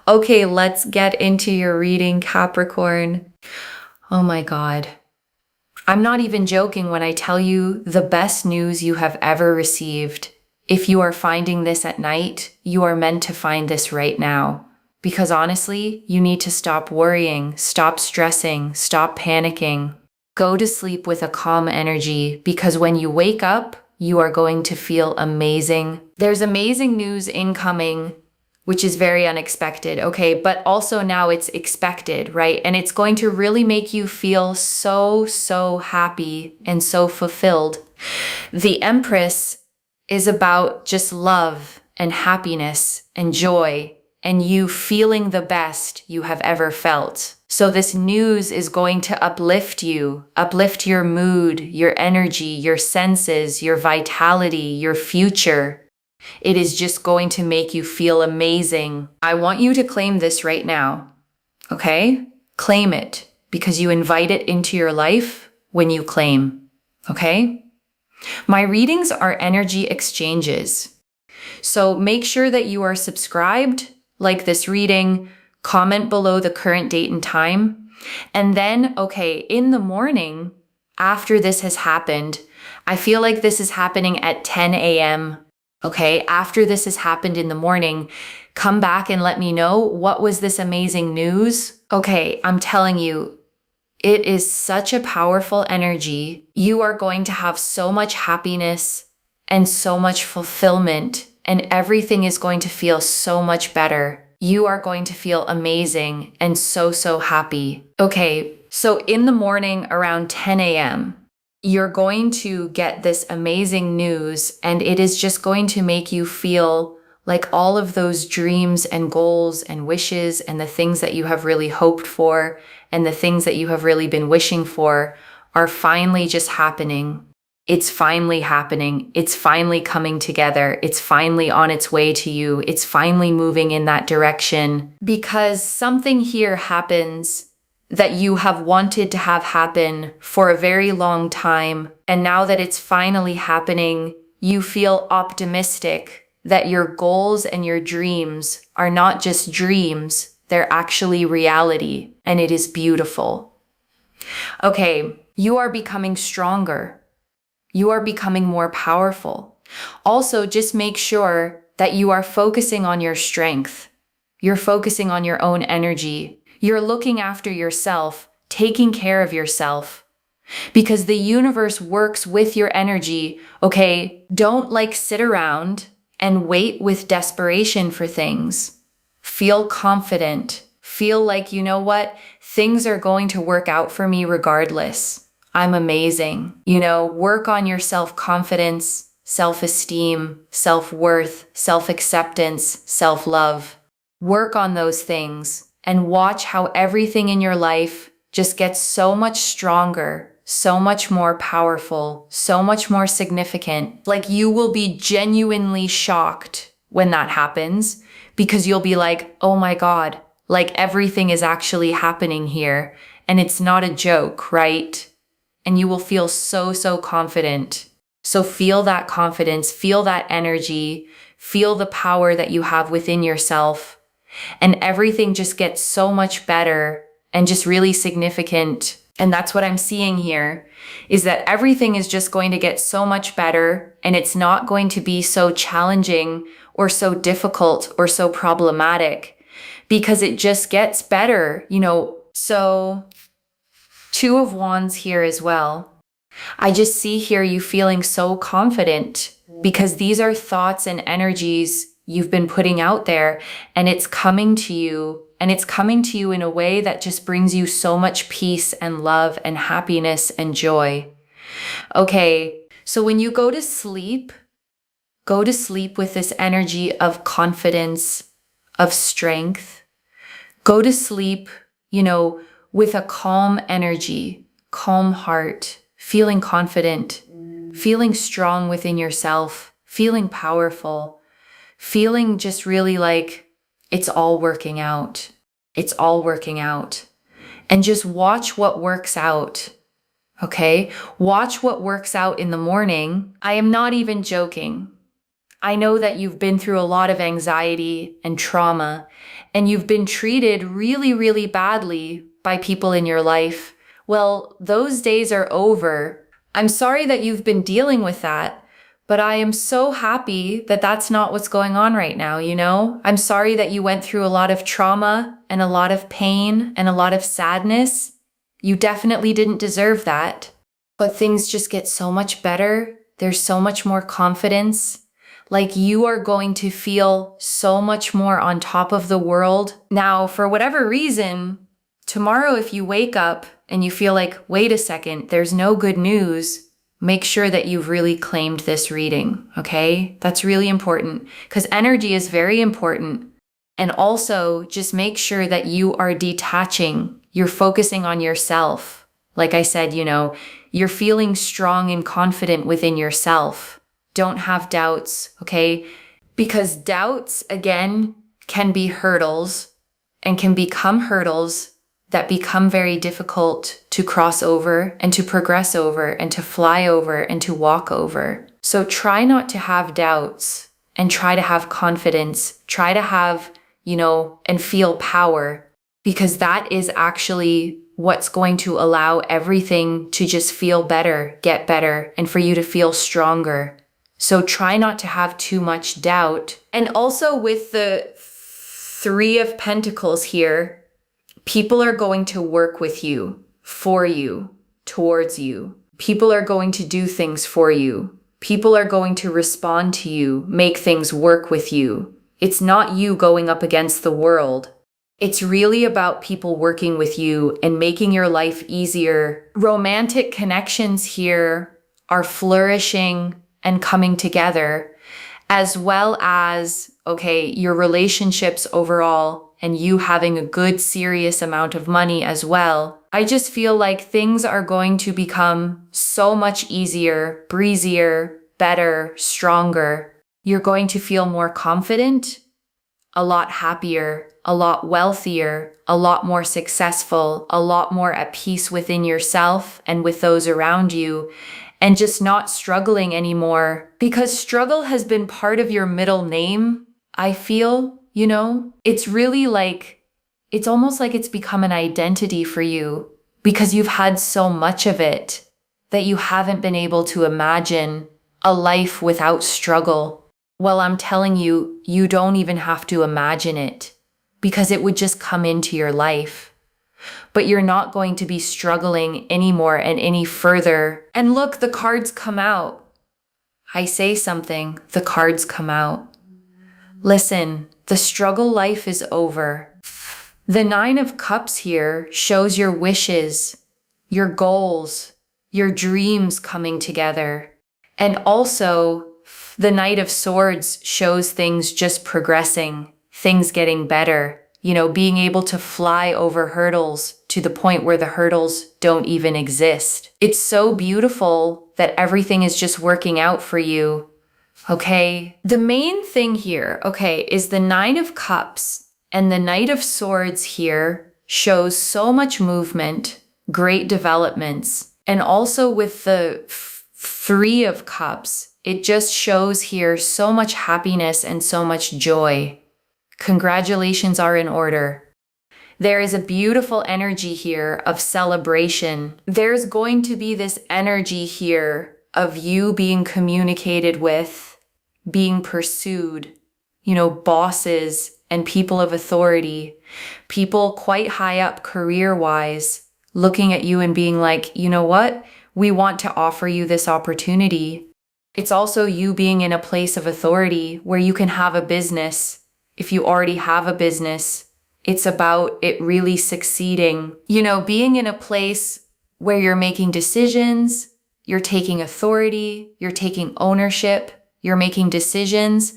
Okay, let's get into your reading, Capricorn. Oh my God. I'm not even joking when I tell you the best news you have ever received. If you are finding this at night, you are meant to find this right now. Because honestly, you need to stop worrying, stop stressing, stop panicking. Go to sleep with a calm energy because when you wake up, you are going to feel amazing. There's amazing news incoming, which is very unexpected, okay? But also now it's expected, right? And it's going to really make you feel so happy and so fulfilled. The Empress is about just love and happiness and joy and you feeling the best you have ever felt. So this news is going to uplift you, uplift your mood, your energy, your senses, your vitality, your future. It is just going to make you feel amazing. I want you to claim this right now, okay? Claim it because you invite it into your life when you claim, okay? My readings are energy exchanges. So make sure that you are subscribed, like this reading, comment below the current date and time. And then, okay, in the morning, after this has happened, I feel like this is happening at 10 a.m., okay, after this has happened in the morning, come back and let me know what was this amazing news. Okay, I'm telling you, it is such a powerful energy. You are going to have so much happiness and so much fulfillment, and everything is going to feel so much better. You are going to feel amazing and so happy. Okay, so in the morning around 10 a.m., you're going to get this amazing news and it is just going to make you feel like all of those dreams and goals and wishes and the things that you have really hoped for and the things that you have really been wishing for are finally just happening. It's finally happening. It's finally coming together. It's finally on its way to you. It's finally moving in that direction because something here happens that you have wanted to have happen for a very long time. And now that it's finally happening, you feel optimistic that your goals and your dreams are not just dreams, they're actually reality. And it is beautiful. Okay, you are becoming stronger. You are becoming more powerful. Also, just make sure that you are focusing on your strength. You're focusing on your own energy. You're looking after yourself, taking care of yourself. Because the universe works with your energy, okay? Don't sit around and wait with desperation for things. Feel confident. Feel like, you know what? Things are going to work out for me regardless. I'm amazing. Work on your self-confidence, self-esteem, self-worth, self-acceptance, self-love. Work on those things. And watch how everything in your life just gets so much stronger, so much more powerful, so much more significant. Like you will be genuinely shocked when that happens because you'll be like, oh my God, everything is actually happening here and it's not a joke, right? And you will feel so confident. So feel that confidence, feel that energy, feel the power that you have within yourself. And everything just gets so much better and just really significant. And that's what I'm seeing here, is that everything is just going to get so much better and it's not going to be so challenging or so difficult or so problematic because it just gets better, So 2 of Wands here as well. I just see here you feeling so confident because these are thoughts and energies you've been putting out there and it's coming to you in a way that just brings you so much peace and love and happiness and joy. Okay, so when you go to sleep with this energy of confidence, of strength. Go to sleep, with a calm energy, calm heart, feeling confident, feeling strong within yourself, feeling powerful. Feeling just really like it's all working out. It's all working out. And just watch what works out. Okay? Watch what works out in the morning. I am not even joking. I know that you've been through a lot of anxiety and trauma, and you've been treated really, really badly by people in your life. Well, those days are over. I'm sorry that you've been dealing with that, but I am so happy that that's not what's going on right now, you know? I'm sorry that you went through a lot of trauma and a lot of pain and a lot of sadness. You definitely didn't deserve that. But things just get so much better. There's so much more confidence. Like you are going to feel so much more on top of the world. Now, for whatever reason, tomorrow if you wake up and you feel like, wait a second, there's no good news, make sure that you've really claimed this reading, okay? That's really important because energy is very important. And also just make sure that you are detaching. You're focusing on yourself. Like I said, you know, you're feeling strong and confident within yourself. Don't have doubts, okay? Because doubts, again, can be hurdles and can become hurdles that become very difficult to cross over and to progress over and to fly over and to walk over. So try not to have doubts and try to have confidence. Try to have, you know, and feel power, because that is actually what's going to allow everything to just feel better, get better, and for you to feel stronger. So try not to have too much doubt. And also with the Three of Pentacles here, people are going to work with you, for you, towards you. People are going to do things for you. People are going to respond to you, make things work with you. It's not you going up against the world. It's really about people working with you and making your life easier. Romantic connections here are flourishing and coming together, as well as, okay, your relationships overall and you having a good, serious amount of money as well. I just feel like things are going to become so much easier, breezier, better, stronger. You're going to feel more confident, a lot happier, a lot wealthier, a lot more successful, a lot more at peace within yourself and with those around you, and just not struggling anymore. Because struggle has been part of your middle name, I feel, you know? It's really like, it's almost like it's become an identity for you because you've had so much of it that you haven't been able to imagine a life without struggle. Well, I'm telling you, you don't even have to imagine it because it would just come into your life. But you're not going to be struggling anymore and any further. And look, the cards come out. I say something, the cards come out. Listen, the struggle life is over. The Nine of Cups here shows your wishes, your goals, your dreams coming together. And also, the Knight of Swords shows things just progressing, things getting better, you know, being able to fly over hurdles to the point where the hurdles don't even exist. It's so beautiful that everything is just working out for you, okay? The main thing here, okay, is the Nine of Cups and the Knight of Swords here shows so much movement, great developments, and also with the Three of Cups, it just shows here so much happiness and so much joy. Congratulations are in order. There is a beautiful energy here of celebration. There's going to be this energy here of you being communicated with, being pursued, you know, bosses and people of authority, people quite high up career-wise, looking at you and being like, you know what? We want to offer you this opportunity. It's also you being in a place of authority where you can have a business. If you already have a business, it's about it really succeeding. You know, being in a place where you're making decisions, you're taking authority, you're taking ownership, you're making decisions,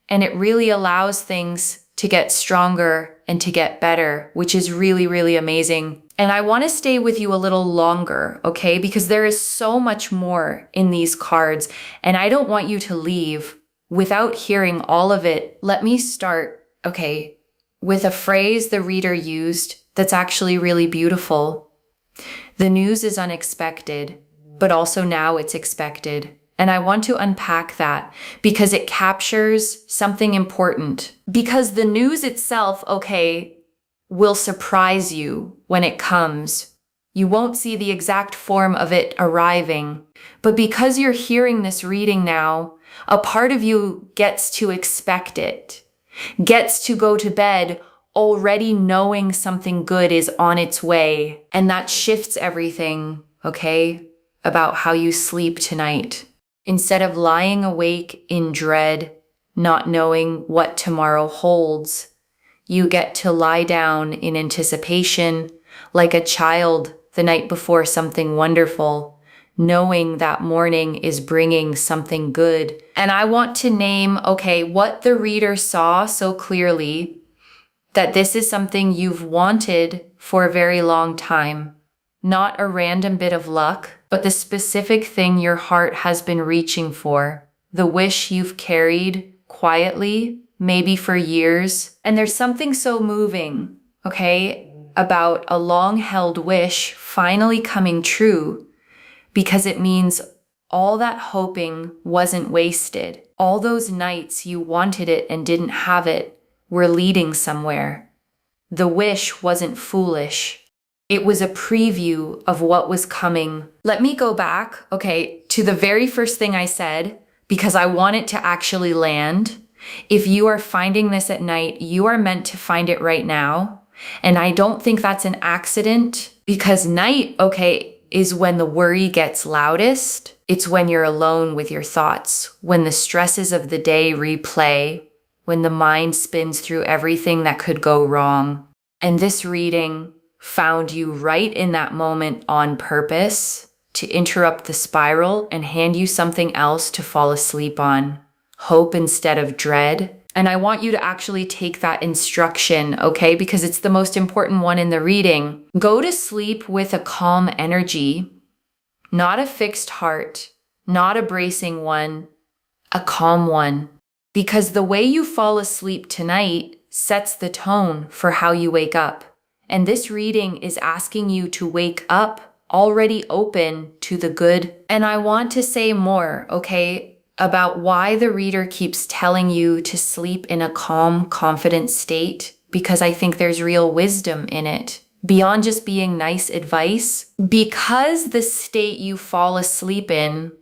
and it really allows things to get stronger and to get better, which is really, really amazing. And I want to stay with you a little longer, okay? Because there is so much more in these cards, and I don't want you to leave without hearing all of it. Let me start, okay, with a phrase the reader used that's actually really beautiful. The news is unexpected, but also now it's expected. And I want to unpack that because it captures something important. Because the news itself, okay, will surprise you when it comes. You won't see the exact form of it arriving. But because you're hearing this reading now, a part of you gets to expect it, gets to go to bed already knowing something good is on its way. And that shifts everything, okay, about how you sleep tonight. Instead of lying awake in dread, not knowing what tomorrow holds, you get to lie down in anticipation like a child the night before something wonderful, knowing that morning is bringing something good. And I want to name, okay, what the reader saw so clearly, that this is something you've wanted for a very long time. Not a random bit of luck, but the specific thing your heart has been reaching for, the wish you've carried quietly, maybe for years. And there's something so moving, okay, about a long-held wish finally coming true, because it means all that hoping wasn't wasted. All those nights you wanted it and didn't have it were leading somewhere. The wish wasn't foolish. It was a preview of what was coming. Let me go back, okay, to the very first thing I said, because I want it to actually land. If you are finding this at night, you are meant to find it right now. And I don't think that's an accident, because night, okay, is when the worry gets loudest. It's when you're alone with your thoughts, when the stresses of the day replay, when the mind spins through everything that could go wrong. And this reading found you right in that moment on purpose to interrupt the spiral and hand you something else to fall asleep on. Hope instead of dread. And I want you to actually take that instruction, okay? Because it's the most important one in the reading. Go to sleep with a calm energy, not a fixed heart, not a bracing one, a calm one. Because the way you fall asleep tonight sets the tone for how you wake up. And this reading is asking you to wake up already open to the good. And I want to say more, okay, about why the reader keeps telling you to sleep in a calm, confident state, because I think there's real wisdom in it. Beyond just being nice advice, because the state you fall asleep in,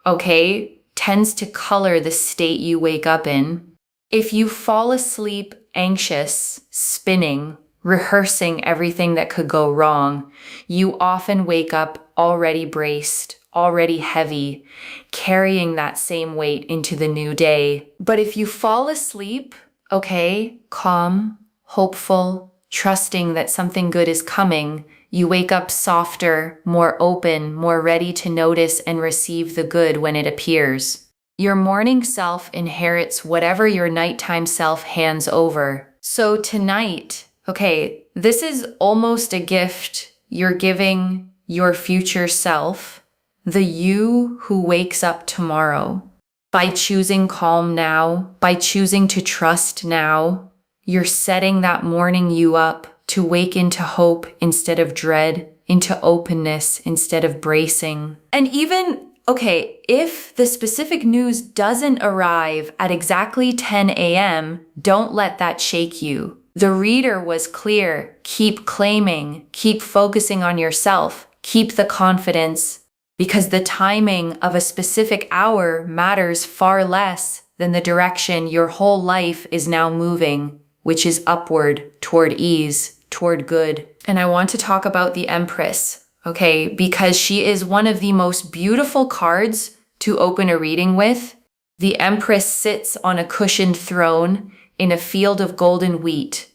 okay, tends to color the state you wake up in. If you fall asleep anxious, spinning, rehearsing everything that could go wrong, you often wake up already braced, already heavy, carrying that same weight into the new day. But if you fall asleep, okay, calm, hopeful, trusting that something good is coming, you wake up softer, more open, more ready to notice and receive the good when it appears. Your morning self inherits whatever your nighttime self hands over. So tonight, okay, this is almost a gift you're giving your future self, the you who wakes up tomorrow. By choosing calm now, by choosing to trust now, you're setting that morning you up to wake into hope instead of dread, into openness instead of bracing. And even, okay, if the specific news doesn't arrive at exactly 10 a.m., don't let that shake you. The reader was clear. Keep claiming, keep focusing on yourself, keep the confidence, because the timing of a specific hour matters far less than the direction your whole life is now moving, which is upward, toward ease, toward good. And I want to talk about the Empress, okay, because she is one of the most beautiful cards to open a reading with. The Empress sits on a cushioned throne in a field of golden wheat,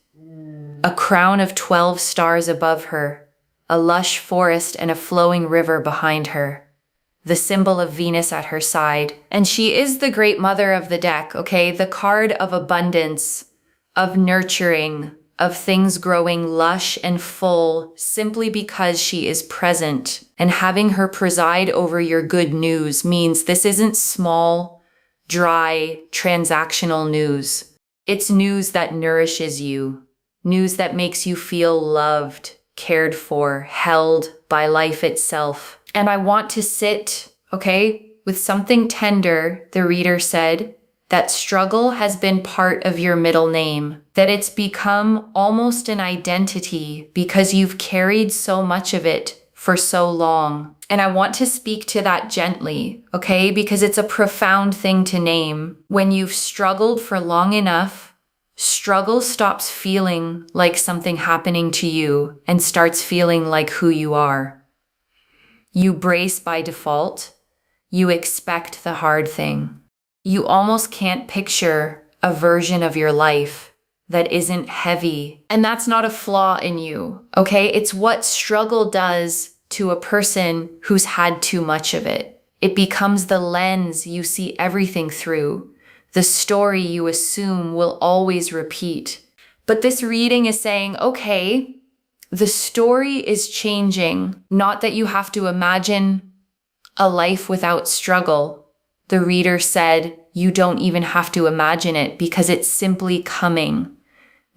a crown of 12 stars above her, a lush forest and a flowing river behind her, the symbol of Venus at her side. And she is the great mother of the deck, okay? The card of abundance, of nurturing, of things growing lush and full simply because she is present. And having her preside over your good news means this isn't small, dry, transactional news. It's news that nourishes you, news that makes you feel loved, cared for, held by life itself. And I want to sit, okay, with something tender, the reader said, that struggle has been part of your middle name, that it's become almost an identity because you've carried so much of it for so long. And I want to speak to that gently, okay? Because it's a profound thing to name. When you've struggled for long enough, struggle stops feeling like something happening to you and starts feeling like who you are. You brace by default. You expect the hard thing. You almost can't picture a version of your life that isn't heavy. And that's not a flaw in you, okay? It's what struggle does to a person who's had too much of it. It becomes the lens you see everything through, the story you assume will always repeat. But this reading is saying, okay, the story is changing, not that you have to imagine a life without struggle. The reader said, you don't even have to imagine it because it's simply coming.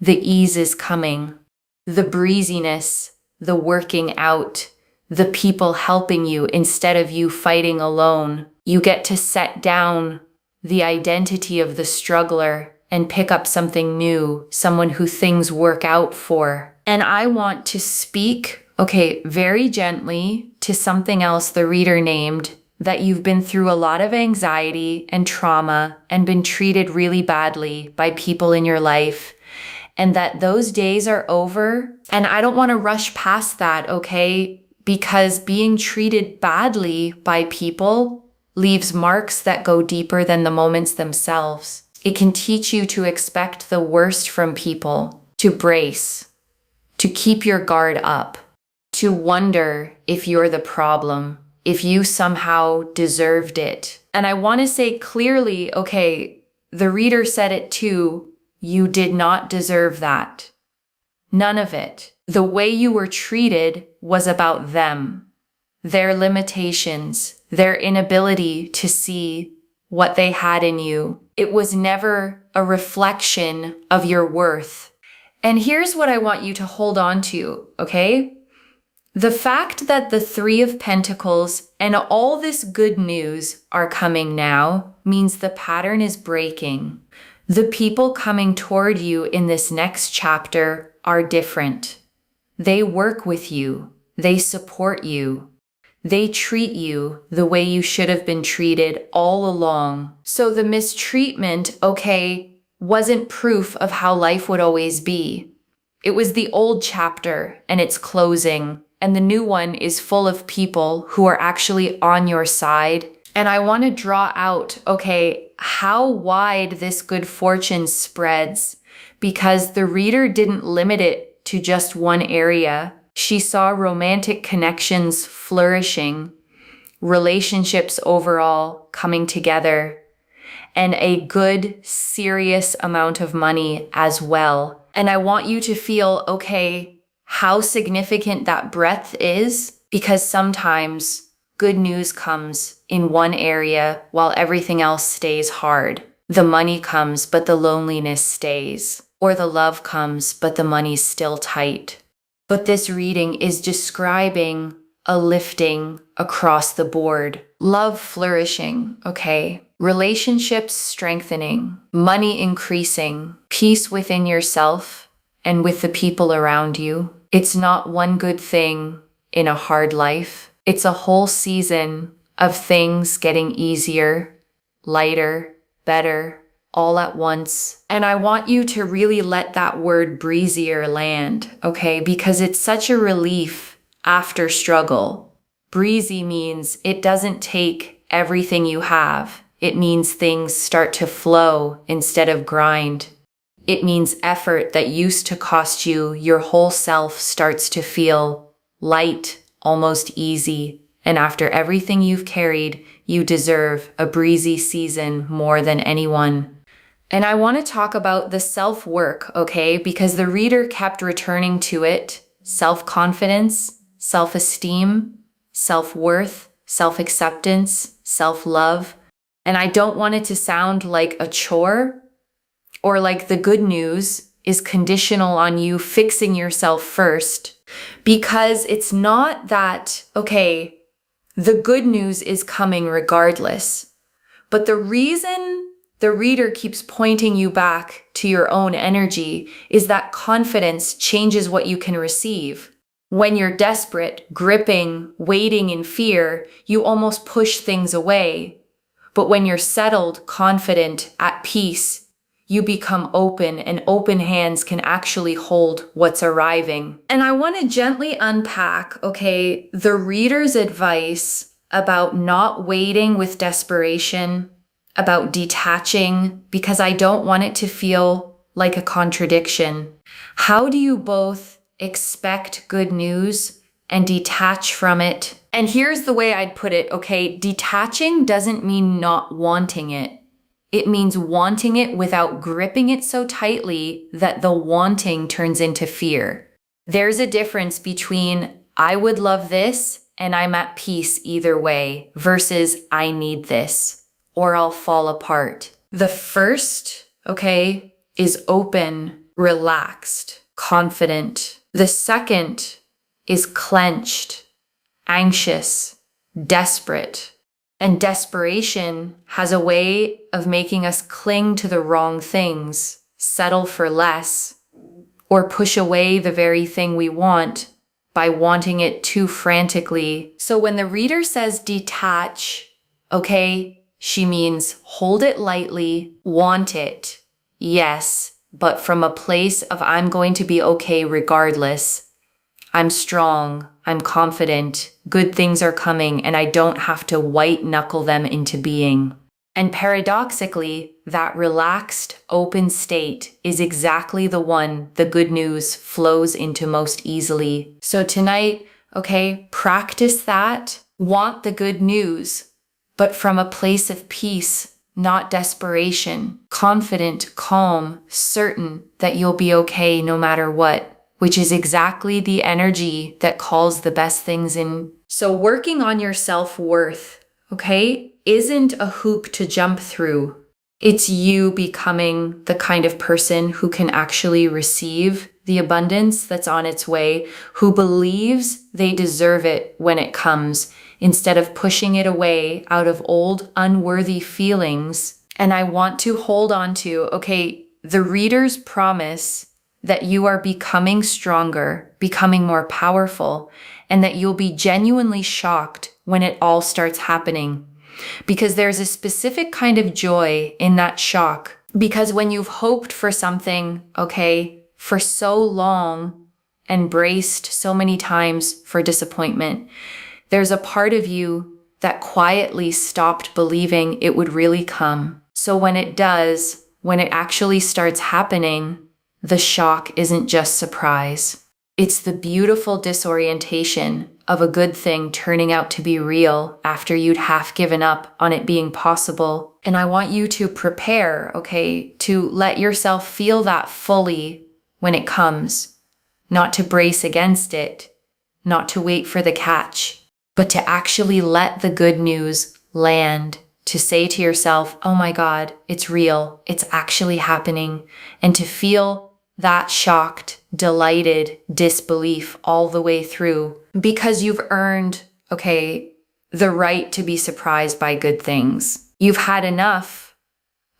The ease is coming. The breeziness, the working out, the people helping you instead of you fighting alone. You get to set down the identity of the struggler and pick up something new, someone who things work out for. And I want to speak, okay, very gently to something else the reader named, that you've been through a lot of anxiety and trauma and been treated really badly by people in your life, and that those days are over. And I don't want to rush past that, okay? Because being treated badly by people leaves marks that go deeper than the moments themselves. It can teach you to expect the worst from people, to brace, to keep your guard up, to wonder if you're the problem, if you somehow deserved it. And I want to say clearly, okay, the reader said it too, you did not deserve that. None of it. The way you were treated was about them, their limitations, their inability to see what they had in you. It was never a reflection of your worth. And here's what I want you to hold on to, okay? The fact that the Three of Pentacles and all this good news are coming now means the pattern is breaking. The people coming toward you in this next chapter are different. They work with you. They support you. They treat you the way you should have been treated all along. So the mistreatment, okay, wasn't proof of how life would always be. It was the old chapter and it's closing. And the new one is full of people who are actually on your side. And I want to draw out, okay, how wide this good fortune spreads, because the reader didn't limit it to just one area. She saw romantic connections flourishing, relationships overall coming together, and a good, serious amount of money as well. And I want you to feel, okay, how significant that breadth is, because sometimes good news comes in one area while everything else stays hard. The money comes, but the loneliness stays. Or the love comes, but the money's still tight. But this reading is describing a lifting across the board. Love flourishing, okay? Relationships strengthening, money increasing, peace within yourself and with the people around you. It's not one good thing in a hard life. It's a whole season of things getting easier, lighter, better, all at once. And I want you to really let that word breezier land, okay? Because it's such a relief after struggle. Breezy means it doesn't take everything you have. It means things start to flow instead of grind. It means effort that used to cost you your whole self starts to feel light, almost easy. And after everything you've carried, you deserve a breezy season more than anyone. And I want to talk about the self-work, okay? Because the reader kept returning to it. Self-confidence, self-esteem, self-worth, self-acceptance, self-love. And I don't want it to sound like a chore, or like the good news is conditional on you fixing yourself first, because it's not that, okay, The good news is coming regardless. But the reason the reader keeps pointing you back to your own energy is that confidence changes what you can receive. When you're desperate, gripping, waiting in fear, you almost push things away. But when you're settled, confident, at peace, you become open, and open hands can actually hold what's arriving. And I want to gently unpack, the reader's advice about not waiting with desperation, about detaching, because I don't want it to feel like a contradiction. How do you both expect good news and detach from it? And here's the way I'd put it, detaching doesn't mean not wanting it. It means wanting it without gripping it so tightly that the wanting turns into fear. There's a difference between I would love this and I'm at peace either way versus I need this or I'll fall apart. The first, is open, relaxed, confident. The second is clenched, anxious, desperate. And desperation has a way of making us cling to the wrong things, settle for less, or push away the very thing we want by wanting it too frantically. So when the reader says detach, she means hold it lightly, want it, yes, but from a place of I'm going to be okay regardless. I'm strong, I'm confident, good things are coming, and I don't have to white knuckle them into being. And paradoxically, that relaxed, open state is exactly the one the good news flows into most easily. So tonight, practice that. Want the good news, but from a place of peace, not desperation. Confident, calm, certain that you'll be okay no matter what, which is exactly the energy that calls the best things in. So working on your self-worth, isn't a hoop to jump through. It's you becoming the kind of person who can actually receive the abundance that's on its way, who believes they deserve it when it comes, instead of pushing it away out of old, unworthy feelings. And I want to hold on to, the reader's promise that you are becoming stronger, becoming more powerful, and that you'll be genuinely shocked when it all starts happening. Because there's a specific kind of joy in that shock. Because when you've hoped for something, for so long and braced so many times for disappointment, there's a part of you that quietly stopped believing it would really come. So when it does, when it actually starts happening, the shock isn't just surprise. It's the beautiful disorientation of a good thing turning out to be real after you'd half given up on it being possible. And I want you to prepare, to let yourself feel that fully when it comes, not to brace against it, not to wait for the catch, but to actually let the good news land, to say to yourself, oh my God, it's real, it's actually happening, and to feel that shocked, delighted disbelief all the way through, because you've earned, the right to be surprised by good things. You've had enough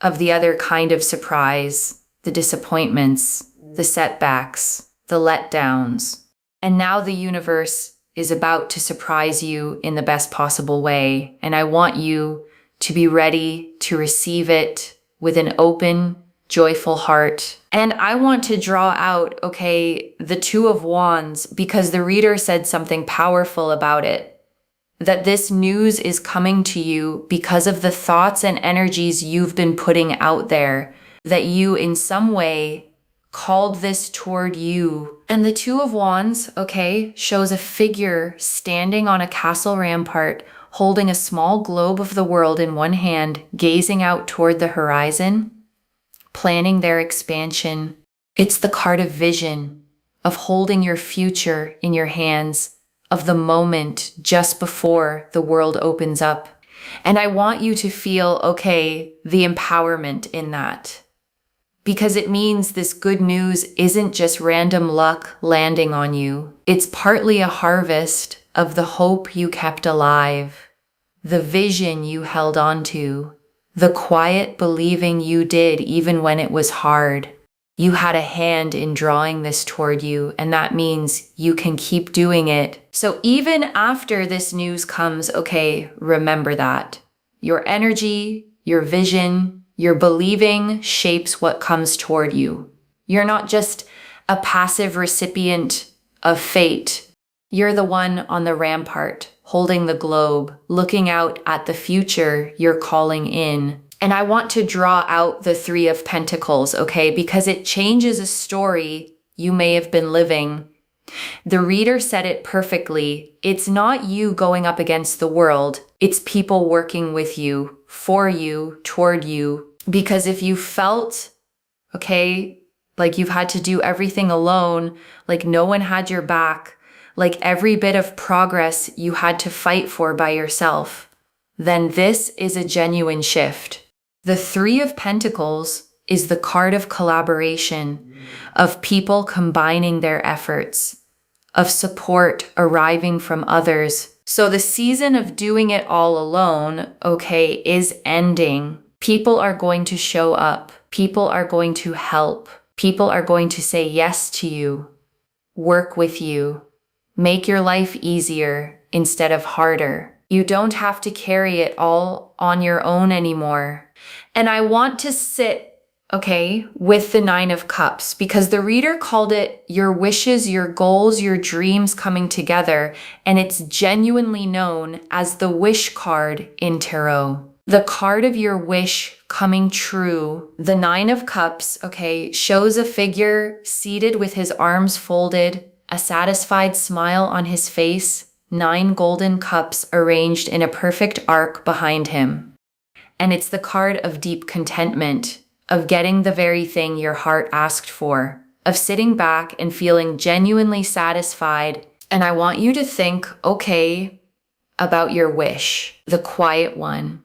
of the other kind of surprise, the disappointments, the setbacks, the letdowns. And now the universe is about to surprise you in the best possible way. And I want you to be ready to receive it with an open, joyful heart. And I want to draw out, the Two of Wands, because the reader said something powerful about it. That this news is coming to you because of the thoughts and energies you've been putting out there, that you in some way called this toward you. And the Two of Wands, shows a figure standing on a castle rampart, holding a small globe of the world in one hand, gazing out toward the horizon, planning their expansion. It's the card of vision, of holding your future in your hands, of the moment just before the world opens up. And I want you to feel, the empowerment in that. Because it means this good news isn't just random luck landing on you. It's partly a harvest of the hope you kept alive, the vision you held on to, the quiet believing you did even when it was hard. You had a hand in drawing this toward you, and that means you can keep doing it. So even after this news comes, okay, remember that. Your energy, your vision, your believing shapes what comes toward you. You're not just a passive recipient of fate. You're the one on the rampart, holding the globe, looking out at the future you're calling in. And I want to draw out the Three of Pentacles, okay? Because it changes a story you may have been living. The reader said it perfectly. It's not you going up against the world. It's people working with you, for you, toward you. Because if you felt, okay, like you've had to do everything alone, like no one had your back, like every bit of progress you had to fight for by yourself, then this is a genuine shift. The Three of Pentacles is the card of collaboration, of people combining their efforts, of support arriving from others. So the season of doing it all alone, okay, is ending. People are going to show up. People are going to help. People are going to say yes to you, work with you, make your life easier instead of harder. You don't have to carry it all on your own anymore. And I want to sit, okay, with the Nine of Cups, because the reader called it your wishes, your goals, your dreams coming together, and it's genuinely known as the wish card in tarot. The card of your wish coming true. The Nine of Cups, okay, shows a figure seated with his arms folded, a satisfied smile on his face, 9 golden cups arranged in a perfect arc behind him. And it's the card of deep contentment, of getting the very thing your heart asked for, of sitting back and feeling genuinely satisfied. And I want you to think, okay, about your wish, the quiet one,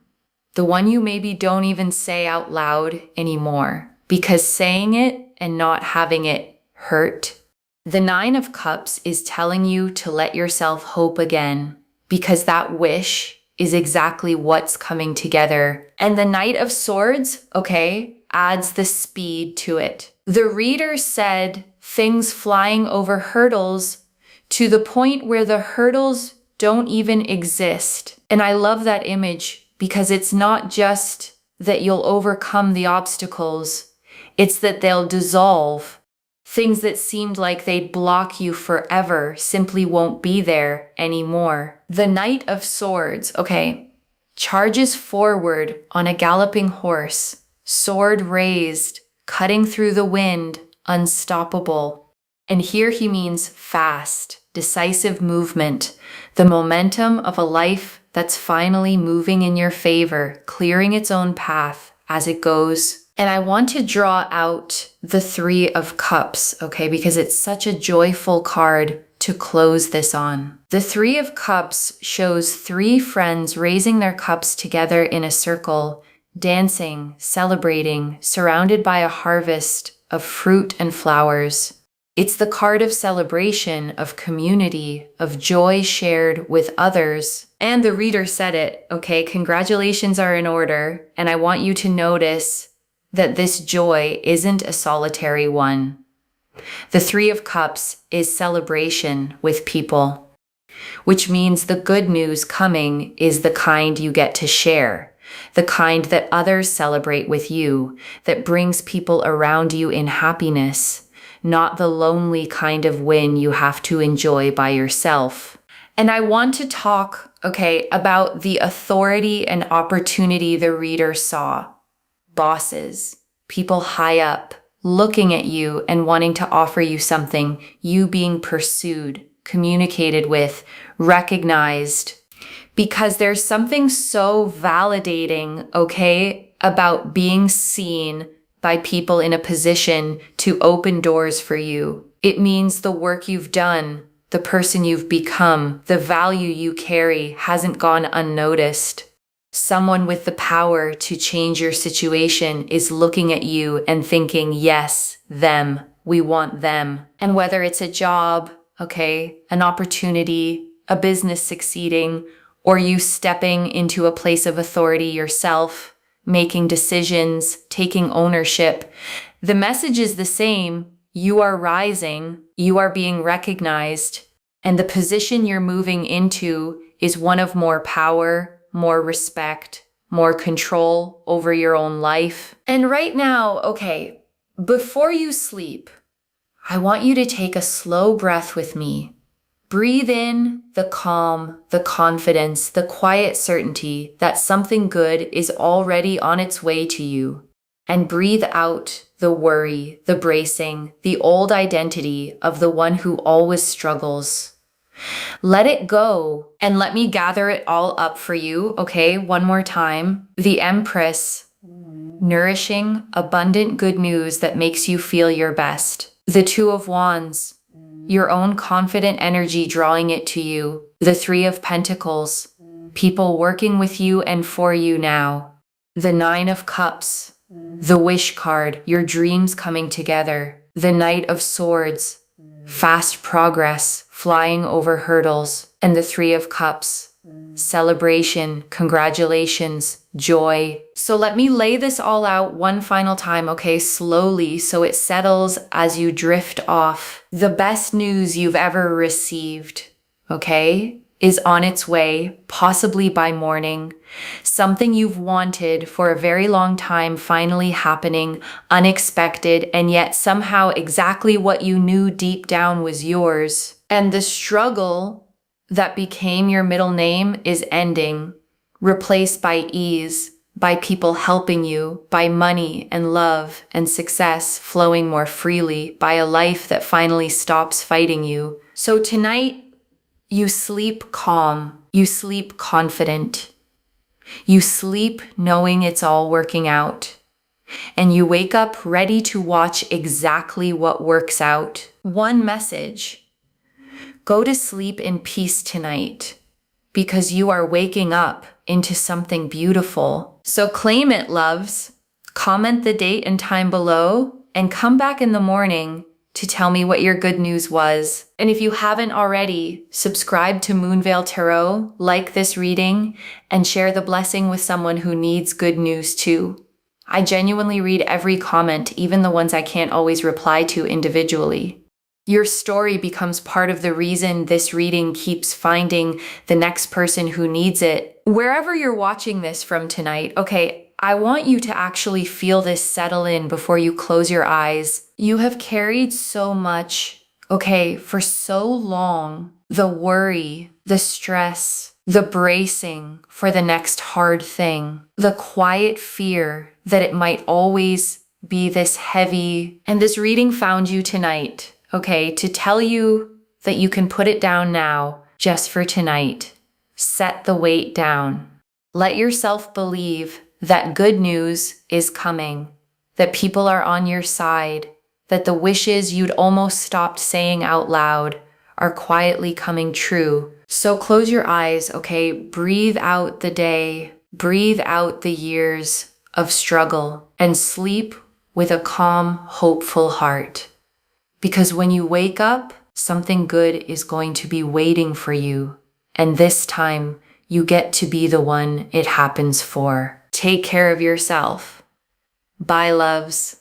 the one you maybe don't even say out loud anymore, because saying it and not having it hurt. The Nine of Cups is telling you to let yourself hope again, because that wish is exactly what's coming together. And the Knight of Swords, okay, adds the speed to it. The reader said things flying over hurdles to the point where the hurdles don't even exist. And I love that image because it's not just that you'll overcome the obstacles, it's that they'll dissolve. Things that seemed like they'd block you forever simply won't be there anymore. The Knight of Swords, okay, charges forward on a galloping horse, sword raised, cutting through the wind, unstoppable. And here he means fast, decisive movement, the momentum of a life that's finally moving in your favor, clearing its own path as it goes. And I want to draw out the Three of Cups, okay, because it's such a joyful card to close this on. The Three of Cups shows 3 friends raising their cups together in a circle, dancing, celebrating, surrounded by a harvest of fruit and flowers. It's the card of celebration, of community, of joy shared with others. And the reader said it, okay, congratulations are in order, and I want you to notice that this joy isn't a solitary one. The Three of Cups is celebration with people, which means the good news coming is the kind you get to share, the kind that others celebrate with you, that brings people around you in happiness, not the lonely kind of win you have to enjoy by yourself. And I want to talk, okay, about the authority and opportunity the reader saw. Bosses, people high up, looking at you and wanting to offer you something, you being pursued, communicated with, recognized. Because there's something so validating, okay, about being seen by people in a position to open doors for you. It means the work you've done, the person you've become, the value you carry hasn't gone unnoticed. Someone with the power to change your situation is looking at you and thinking, yes, them, we want them. And whether it's a job, okay, an opportunity, a business succeeding, or you stepping into a place of authority yourself, making decisions, taking ownership. The message is the same. You are rising, you are being recognized, and the position you're moving into is one of more power, more respect, more control over your own life. And right now, okay, before you sleep, I want you to take a slow breath with me. Breathe in the calm, the confidence, the quiet certainty that something good is already on its way to you. And breathe out the worry, the bracing, the old identity of the one who always struggles. Let it go and let me gather it all up for you, okay? One more time. The Empress, nourishing, abundant good news that makes you feel your best. The Two of Wands, your own confident energy drawing it to you. The Three of Pentacles, people working with you and for you now. The Nine of Cups, the Wish card, your dreams coming together. The Knight of Swords, fast progress, flying over hurdles. And the Three of Cups, celebration, congratulations, joy. So let me lay this all out one final time, okay, slowly, so it settles as you drift off. The best news you've ever received, okay, is on its way, possibly by morning. Something you've wanted for a very long time finally happening, unexpected, and yet somehow exactly what you knew deep down was yours. And the struggle that became your middle name is ending, replaced by ease, by people helping you, by money and love and success flowing more freely, by a life that finally stops fighting you. So tonight, you sleep calm, you sleep confident, you sleep knowing it's all working out, and you wake up ready to watch exactly what works out. One message: go to sleep in peace tonight, because you are waking up into something beautiful. So claim it, loves. Comment the date and time below, and come back in the morning to tell me what your good news was. And if you haven't already, subscribe to Moonveil Tarot, like this reading, and share the blessing with someone who needs good news too. I genuinely read every comment, even the ones I can't always reply to individually. Your story becomes part of the reason this reading keeps finding the next person who needs it. Wherever you're watching this from tonight, okay, I want you to actually feel this settle in before you close your eyes. You have carried so much, okay, for so long. The worry, the stress, the bracing for the next hard thing, the quiet fear that it might always be this heavy. And this reading found you tonight, okay, to tell you that you can put it down now, just for tonight. Set the weight down. Let yourself believe that good news is coming, that people are on your side, that the wishes you'd almost stopped saying out loud are quietly coming true. So close your eyes, okay? Breathe out the day, breathe out the years of struggle, and sleep with a calm, hopeful heart. Because when you wake up, something good is going to be waiting for you. And this time, you get to be the one it happens for. Take care of yourself. Bye, loves.